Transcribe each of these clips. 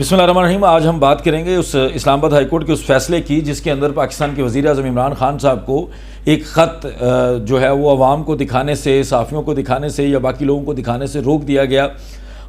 बिस्मिल्लाहिर्रहमानिर्रहीम। आज हम बात करेंगे उस इस्लामाबाद हाई कोर्ट के उस फैसले की जिसके अंदर पाकिस्तान के वज़ीर आज़म इमरान खान साहब को एक ख़त जो है वो अवाम को दिखाने से, सहाफ़ियों को दिखाने से या बाकी लोगों को दिखाने से रोक दिया गया।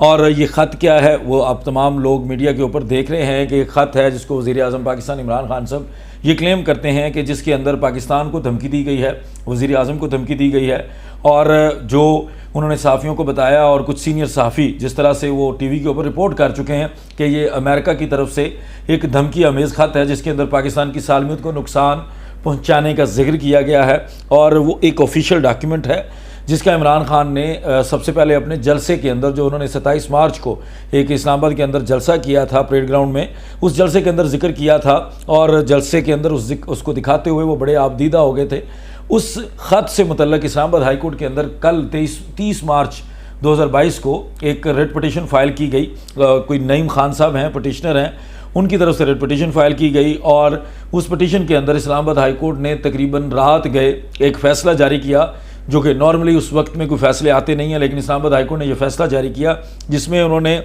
और ये ख़त क्या है वो आप तमाम लोग मीडिया के ऊपर देख रहे हैं कि एक ख़त है जिसको वज़ीर आज़म पाकिस्तान इमरान खान साहब ये क्लेम करते हैं कि जिसके अंदर पाकिस्तान को धमकी दी गई है, वज़ीर आज़म को धमकी दी गई है। और जो उन्होंने सहाफ़ियों को बताया और कुछ सीनियर सहाफ़ी जिस तरह से वो टीवी के ऊपर रिपोर्ट कर चुके हैं कि ये अमेरिका की तरफ से एक धमकी आमेज़ ख़त है जिसके अंदर पाकिस्तान की सालमियत को नुकसान पहुंचाने का जिक्र किया गया है। और वो एक ऑफिशियल डॉक्यूमेंट है जिसका इमरान खान ने सबसे पहले अपने जलसे के अंदर, जो उन्होंने 27 मार्च को एक इस्लामाबाद के अंदर जलसा किया था परेड ग्राउंड में, उस जलसे के अंदर जिक्र किया था। और जलसे के अंदर उसको दिखाते हुए वो बड़े आबदीदा हो गए थे। उस ख़त से मुतल्लक इस्लामाबाद हाई कोर्ट के अंदर कल 30 मार्च 2022 को एक रेड पटिशन फ़ाइल की गई। कोई नईम खान साहब हैं, पटिशनर हैं, उनकी तरफ से रेड पटिशन फ़ाइल की गई। और उस पटिशन के अंदर इस्लामाबाद हाई कोर्ट ने तकरीबन रात गए एक फ़ैसला जारी किया, जो कि नॉर्मली उस वक्त में कोई फ़ैसले आते नहीं हैं, लेकिन इस्लामाबाद हाई कोर्ट ने यह फ़ैसला जारी किया जिसमें उन्होंने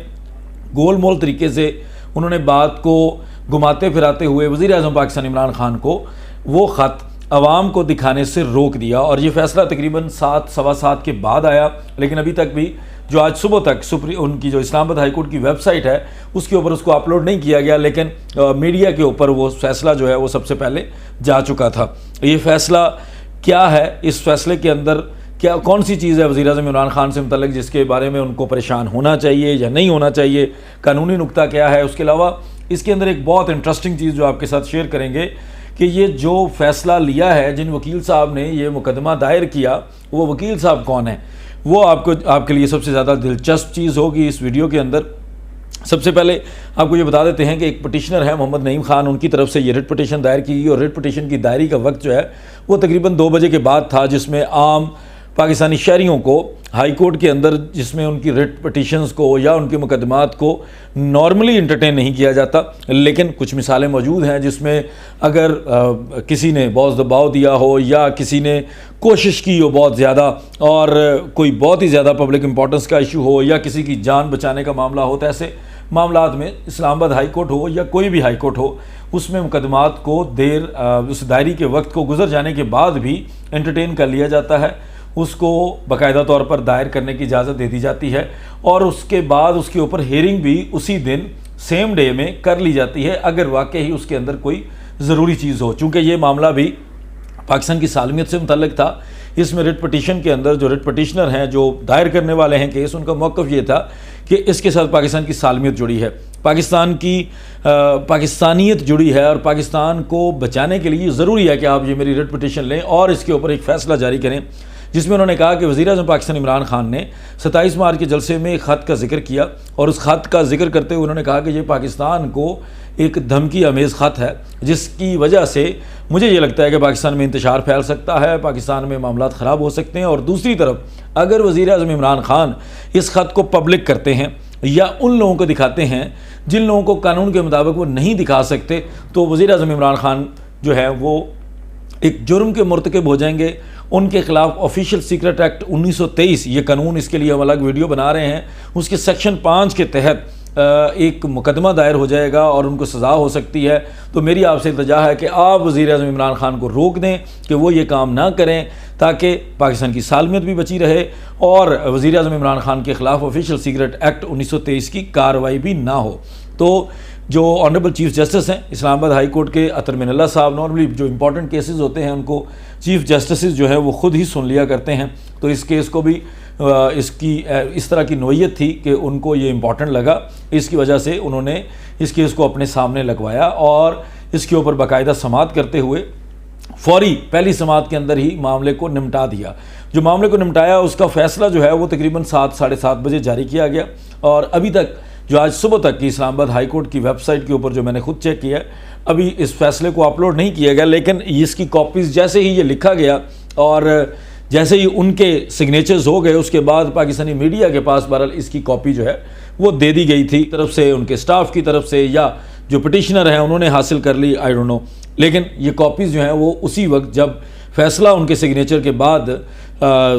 गोल-मोल तरीके से उन्होंने बात को घुमाते फिराते हुए वज़ीर आज़म पाकिस्तान इमरान खान को वो ख़त अवाम को दिखाने से रोक दिया। और ये फ़ैसला तकरीबन 7 सवा 7 के बाद आया, लेकिन अभी तक भी जो आज सुबह तक उनकी जो इस्लामाबाद हाई कोर्ट की वेबसाइट है उसके ऊपर उसको अपलोड नहीं किया गया, लेकिन मीडिया के ऊपर वो फ़ैसला जो है वो सबसे पहले जा चुका था। ये फ़ैसला क्या है, इस फ़ैसले के अंदर क्या कौन सी चीज़ है वज़ीर आज़म इमरान खान से मुतल्लिक जिसके बारे में उनको परेशान होना चाहिए या नहीं होना चाहिए, कानूनी नुक्ता क्या है। उसके अलावा इसके अंदर एक बहुत इंटरेस्टिंग चीज़ जो आपके साथ शेयर करेंगे कि ये जो फ़ैसला लिया है, जिन वकील साहब ने ये मुकदमा दायर किया, वो वकील साहब कौन है, वो आपके लिए सबसे ज़्यादा दिलचस्प चीज़ होगी इस वीडियो के अंदर। सबसे पहले आपको ये बता देते हैं कि एक पटिशनर है मोहम्मद नईम खान, उनकी तरफ से ये रिट पटिशन दायर की गई। और रिट पटिशन की दायरी का वक्त जो है वो तकरीबन 2 बजे के बाद था, जिसमें आम पाकिस्तानी शहरियों को हाई कोर्ट के अंदर जिसमें उनकी रिट पटिशन्स को या उनके मुकदमात को नॉर्मली इंटरटेन नहीं किया जाता, लेकिन कुछ मिसालें मौजूद हैं जिसमें अगर किसी ने बहुत दबाव दिया हो या किसी ने कोशिश की हो बहुत ज़्यादा और कोई बहुत ही ज़्यादा पब्लिक इंपॉर्टेंस का इशू हो या किसी की जान बचाने का मामला हो, तो ऐसे मामलात में इस्लामाबाद हाई कोर्ट हो या कोई भी हाई कोर्ट हो, उसमें मुकदमात को उस दायरी के वक्त को गुजर जाने के बाद भी एंटरटेन कर लिया जाता है, उसको बाकायदा तौर पर दायर करने की इजाज़त दे दी जाती है। और उसके बाद उसके ऊपर हेयरिंग भी उसी दिन सेम डे में कर ली जाती है अगर वाकई उसके अंदर कोई ज़रूरी चीज़ हो। चूँकि ये मामला भी पाकिस्तान की सालमियत से मुतल्लिक था, इसमें रिट पटिशन के अंदर जो रिट पटिशनर हैं, जो दायर करने वाले हैं केस, उनका मौक़िफ़ ये था कि इसके साथ पाकिस्तान की सालमियत जुड़ी है, पाकिस्तान की पाकिस्तानियत जुड़ी है और पाकिस्तान को बचाने के लिए ज़रूरी है कि आप ये मेरी रिट पटिशन लें और इसके ऊपर एक फ़ैसला जारी करें। जिसमें उन्होंने कहा कि वज़ीर आज़म पाकिस्तान इमरान खान ने 27 मार्च के जलसे में एक ख़त का जिक्र किया और उस ख़त का जिक्र करते हुए उन्होंने कहा कि ये पाकिस्तान को एक धमकी आमेज़ ख़त है जिसकी वजह से मुझे ये लगता है कि पाकिस्तान में इंतशार फैल सकता है, पाकिस्तान में मामलात ख़राब हो सकते हैं। और दूसरी तरफ अगर वज़ीर आज़म इमरान खान इस ख़त को पब्लिक करते हैं या उन लोगों को दिखाते हैं जिन लोगों को कानून के मुताबिक वो नहीं दिखा सकते, तो वज़ीर आज़म इमरान खान जो है वो एक जुर्म के मुर्तकिब हो जाएंगे। उनके खिलाफ ऑफिशियल सीक्रेट एक्ट 1923, ये कानून, इसके लिए हम अलग वीडियो बना रहे हैं, उसके सेक्शन 5 के तहत एक मुकदमा दायर हो जाएगा और उनको सज़ा हो सकती है। तो मेरी आपसे इल्तिजा है कि आप वज़ीर आज़म इमरान खान को रोक दें कि वो ये काम ना करें ताकि पाकिस्तान की सालमियत भी बची रहे और वज़ीर आज़म इमरान खान के ख़िलाफ़ ऑफिशियल सीक्रेट एक्ट 1923 की कार्रवाई भी ना हो। तो जो ऑनरेबल चीफ़ जस्टिस हैं इस्लामाबाद हाई कोर्ट के अतर मिनल्ला साहब, नॉर्मली जो इंपॉर्टेंट केसेस होते हैं उनको चीफ़ जस्टिस जो है वो ख़ुद ही सुन लिया करते हैं, तो इस केस को भी इस तरह की नोयत थी कि उनको ये इम्पॉर्टेंट लगा, इसकी वजह से उन्होंने इस केस को अपने सामने लगवाया और इसके ऊपर बाकायदा समाअत करते हुए फौरी पहली समाअत के अंदर ही मामले को निपटा दिया। जो मामले को निपटाया उसका फ़ैसला जो है वो तकरीबन 7 साढ़े 7 बजे जारी किया गया। और अभी तक जो आज सुबह तक की इस्लामाबाद हाई कोर्ट की वेबसाइट के ऊपर जो मैंने खुद चेक किया, अभी इस फैसले को अपलोड नहीं किया गया, लेकिन इसकी कॉपीज़ जैसे ही ये लिखा गया और जैसे ही उनके सिग्नेचर्स हो गए उसके बाद पाकिस्तानी मीडिया के पास बहरहाल इसकी कॉपी जो है वो दे दी गई थी तरफ से, उनके स्टाफ की तरफ से, या जो पटिशनर हैं उन्होंने हासिल कर ली, आई डोंट नो। लेकिन ये कॉपीज़ जो हैं वो उसी वक्त जब फैसला उनके सिग्नेचर के बाद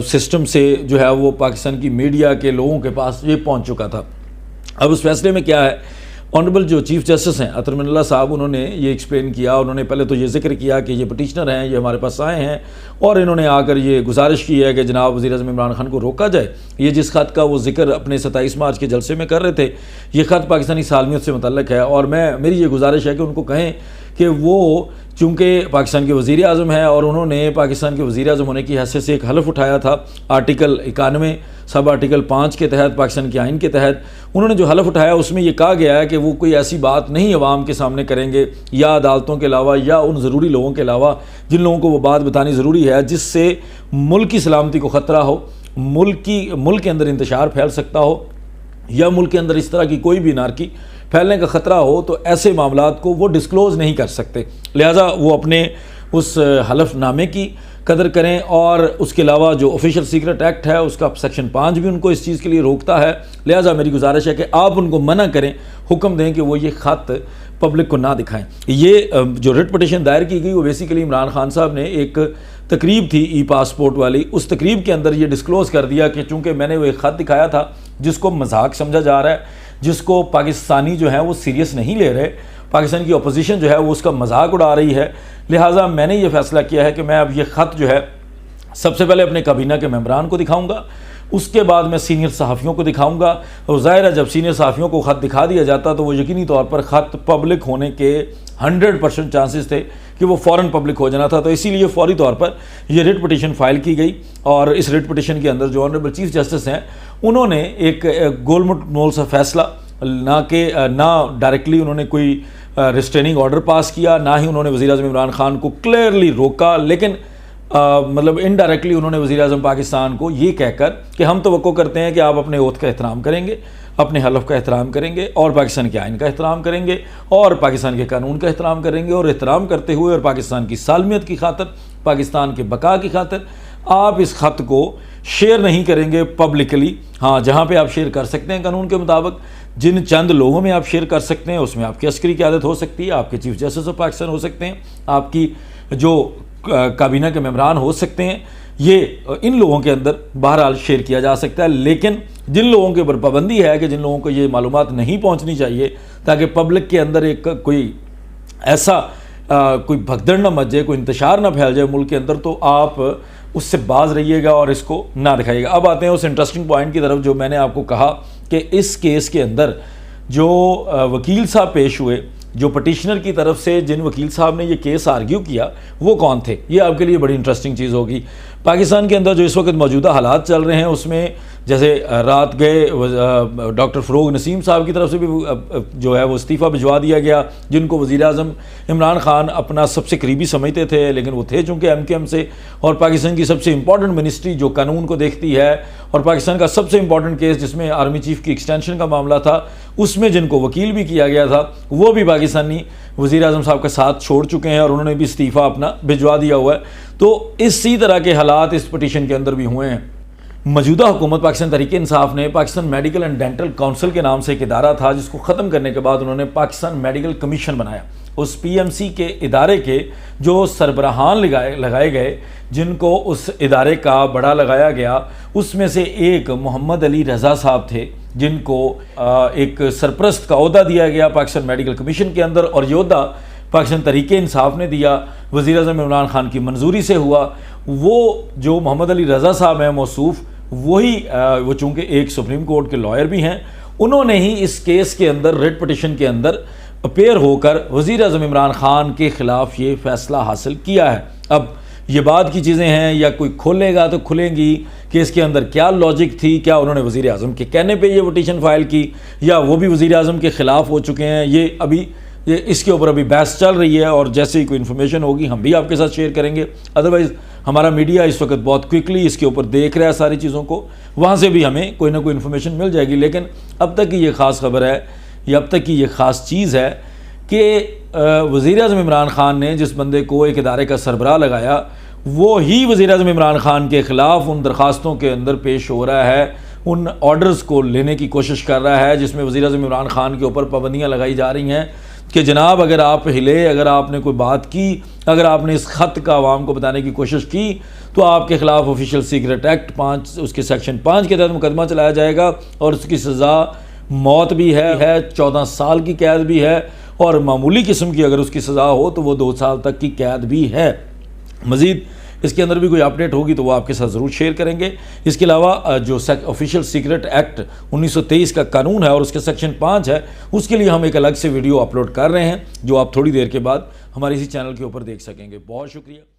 सिस्टम से जो है वो पाकिस्तान की मीडिया के लोगों के पास ये पहुंच चुका था। अब उस फैसले में क्या है, ऑनरेबल जो चीफ जस्टिस हैं अतर मिनल्ला साहब, उन्होंने ये एक्सप्लेन किया। उन्होंने पहले तो ये जिक्र किया कि ये पटिशनर हैं, ये हमारे पास आए हैं और इन्होंने आकर ये गुजारिश की है कि जनाब वज़ीर-ए-आज़म इमरान खान को रोका जाए। ये जिस ख़त का वो जिक्र अपने 27 मार्च के जलसे में कर रहे थे, ये ख़त पाकिस्तानी सालमियत से मुतल्लिक़ है और मेरी ये गुजारिश है कि उनको कहें कि वो चूँकि पाकिस्तान के वज़ीर-ए-आज़म हैं और उन्होंने पाकिस्तान के वज़ीर-ए-आज़म होने की हैसियत से एक हलफ उठाया था आर्टिकल 91 सब आर्टिकल 5 के तहत, पाकिस्तान के आइन के तहत उन्होंने जो हलफ उठाया उसमें ये कहा गया है कि वो कोई ऐसी बात नहीं अवाम के सामने करेंगे या अदालतों के अलावा या उन ज़रूरी लोगों के अलावा जिन लोगों को वो बात बतानी ज़रूरी है, जिससे मुल्क की सलामती को ख़तरा हो, मुल्क के अंदर इंतशार फैल सकता हो या मुल्क के अंदर इस तरह की कोई भी नारकी फैलने का ख़तरा हो, तो ऐसे मामलात को वो डिस्क्लोज़ नहीं कर सकते। लिहाजा वो अपने उस हलफनामे की कदर करें और उसके अलावा जो ऑफिशियल सीक्रेट एक्ट है उसका सेक्शन 5 भी उनको इस चीज़ के लिए रोकता है। लिहाजा मेरी गुजारिश है कि आप उनको मना करें, हुक्म दें कि वो ये ख़त पब्लिक को ना दिखाएं। ये जो रिट पटिशन दायर की गई वो बेसिकली इमरान खान साहब ने एक तकरीब थी ई पासपोर्ट वाली, उस तकरीब के अंदर ये डिस्क्लोज़ कर दिया कि चूँकि मैंने वो एक ख़त दिखाया था जिसको मजाक समझा जा रहा है, जिसको पाकिस्तानी जो है वो सीरियस नहीं ले रहे, पाकिस्तान की अपोजिशन जो है वो उसका मजाक उड़ा रही है, लिहाजा मैंने ये फ़ैसला किया है कि मैं अब ये ख़त जो है सबसे पहले अपने काबीना के मेंबरान को दिखाऊंगा, उसके बाद मैं सीनियर सहाफ़ियों को दिखाऊंगा। और ज़ाहिर है जब सीनियर सहाफ़ियों को ख़त दिखा दिया जाता तो वो यकीनी तौर पर ख़त पब्लिक होने के 100% चांसेस थे कि वो फ़ौरन पब्लिक हो जाना था। तो इसीलिए फ़ौरी तौर पर ये रिट पटिशन फ़ाइल की गई और इस रिट पटिशन के अंदर जो ऑनरेबल चीफ जस्टिस हैं उन्होंने एक गोलमोल सा फैसला ना डायरेक्टली उन्होंने कोई रिस्ट्रेनिंग ऑर्डर पास किया, ना ही उन्होंने वज़ीर-ए-आज़म इमरान खान को क्लियरली रोका, लेकिन मतलब इनडायरेक्टली उन्होंने वज़ीर-ए-आज़म पाकिस्तान को ये कहकर कि हम तवक्को करते हैं कि आप अपने ओथ का एहतराम करेंगे, अपने हलफ का एहतराम करेंगे और पाकिस्तान के आइन का एहतराम करेंगे और पाकिस्तान के कानून का एहतराम करेंगे और एहतराम करते हुए और पाकिस्तान की सालमियत की खातिर, पाकिस्तान के बका की खातिर आप इस ख़त को शेयर नहीं करेंगे पब्लिकली। हाँ, जहाँ पे आप शेयर कर सकते हैं कानून के मुताबिक, जिन चंद लोगों में आप शेयर कर सकते हैं उसमें आपकी अस्करी क़यादत हो सकती है, आपके चीफ जस्टिस ऑफ पाकिस्तान हो सकते हैं, आपकी जो काबीना के मेंबरान हो सकते हैं, ये इन लोगों के अंदर बहरहाल शेयर किया जा सकता है। लेकिन जिन लोगों के ऊपर पाबंदी है कि जिन लोगों को ये मालूमात नहीं पहुँचनी चाहिए ताकि पब्लिक के अंदर एक कोई ऐसा कोई भगदड़ न मच जाए, कोई इंतशार ना फैल जाए मुल्क के अंदर, तो आप उससे बाज रहिएगा और इसको ना दिखाइएगा। अब आते हैं उस इंटरेस्टिंग पॉइंट की तरफ जो मैंने आपको कहा कि इस केस के अंदर जो वकील साहब पेश हुए, जो पटिशनर की तरफ से जिन वकील साहब ने ये केस आर्ग्यू किया वो कौन थे, ये आपके लिए बड़ी इंटरेस्टिंग चीज़ होगी। पाकिस्तान के अंदर जो इस वक्त मौजूदा हालात चल रहे हैं उसमें जैसे रात गए डॉक्टर फ़रोग नसीम साहब की तरफ से भी जो है वो इस्तीफ़ा भिजवा दिया गया, जिनको वज़ीर-ए-आज़म इमरान खान अपना सबसे करीबी समझते थे, लेकिन वो थे चूँकि MKM से, और पाकिस्तान की सबसे इंपॉर्टेंट मिनिस्ट्री जो कानून को देखती है और पाकिस्तान का सबसे इंपॉर्टेंट केस जिसमें आर्मी चीफ़ की एक्सटेंशन का मामला था उसमें जिनको वकील भी किया गया था, वो भी पाकिस्तानी वज़ीर-ए-आज़म साहब का साथ छोड़ चुके हैं और उन्होंने भी इस्तीफ़ा अपना भिजवा दिया हुआ है। तो इसी तरह के हालात इस पटिशन के अंदर भी हुए हैं। मौजूदा हुकूमत पाकिस्तान तहरीक-ए-इंसाफ ने Pakistan medical and dental council के नाम से एक इदारा था जिसको ख़त्म करने के बाद उन्होंने पाकिस्तान मेडिकल कमीशन बनाया। उस PMC के इदारे के जो सरबराहान लगाए गए, जिनको उस इदारे का बड़ा लगाया गया, उसमें से एक मोहम्मद अली रज़ा साहब थे जिनको एक सरप्रस्त का ओहदा दिया गया पाकिस्तान मेडिकल कमीशन के अंदर, और ये ओहदा पाकिस्तान तहरीक-ए-इंसाफ ने दिया, वज़ीर-ए-आज़म इमरान खान की मंजूरी से हुआ। वो जो मोहम्मद अली रज़ा साहब हैं मौसूफ़, वही वो चूँकि एक सुप्रीम कोर्ट के लॉयर भी हैं, उन्होंने ही इस केस के अंदर रिट पटिशन के अंदर अपेयर होकर वज़ीर-ए-आज़म इमरान खान के ख़िलाफ़ ये फ़ैसला हासिल किया है। अब ये बात की चीज़ें हैं, या कोई खोलेगा तो खुलेंगी कि इसके अंदर क्या लॉजिक थी, क्या उन्होंने वज़ीर-ए-आज़म के कहने पे ये पटिशन फ़ाइल की या वो भी वज़ीर-ए-आज़म के ख़िलाफ़ हो चुके हैं, ये इसके ऊपर अभी बहस चल रही है और जैसे ही कोई इन्फॉर्मेशन होगी हम भी आपके साथ शेयर करेंगे। अदरवाइज़ हमारा मीडिया इस वक्त बहुत क्विकली इसके ऊपर देख रहा है सारी चीज़ों को, वहाँ से भी हमें कोई ना कोई इन्फॉर्मेशन मिल जाएगी। लेकिन अब तक की ये ख़ास खबर है, या अब तक की ये ख़ास चीज़ है कि वज़ीर-ए-आज़म इमरान खान ने जिस बंदे को एक इदारे का सरबराह लगाया, वो ही वज़ीर-ए-आज़म इमरान खान के ख़िलाफ़ उन दरख्वास्तों के अंदर पेश हो रहा है, उन ऑर्डर्स को लेने की कोशिश कर रहा है जिसमें वज़ीर-ए-आज़म इमरान खान के ऊपर पाबंदियाँ लगाई जा रही हैं कि जनाब अगर आप हिले, अगर आपने कोई बात की, अगर आपने इस ख़त का आवाम को बताने की कोशिश की तो आपके ख़िलाफ़ ऑफिशियल सीक्रेट एक्ट 5 उसके सेक्शन 5 के तहत मुकदमा चलाया जाएगा और उसकी सज़ा मौत भी है, 14 साल की कैद भी है, और मामूली किस्म की अगर उसकी सज़ा हो तो वो 2 साल तक की कैद भी है। मज़ीद इसके अंदर भी कोई अपडेट होगी तो वो आपके साथ ज़रूर शेयर करेंगे। इसके अलावा जो ऑफिशियल सीक्रेट एक्ट 1923 का कानून है और उसके सेक्शन 5 है, उसके लिए हम एक अलग से वीडियो अपलोड कर रहे हैं जो आप थोड़ी देर के बाद हमारे इसी चैनल के ऊपर देख सकेंगे। बहुत शुक्रिया।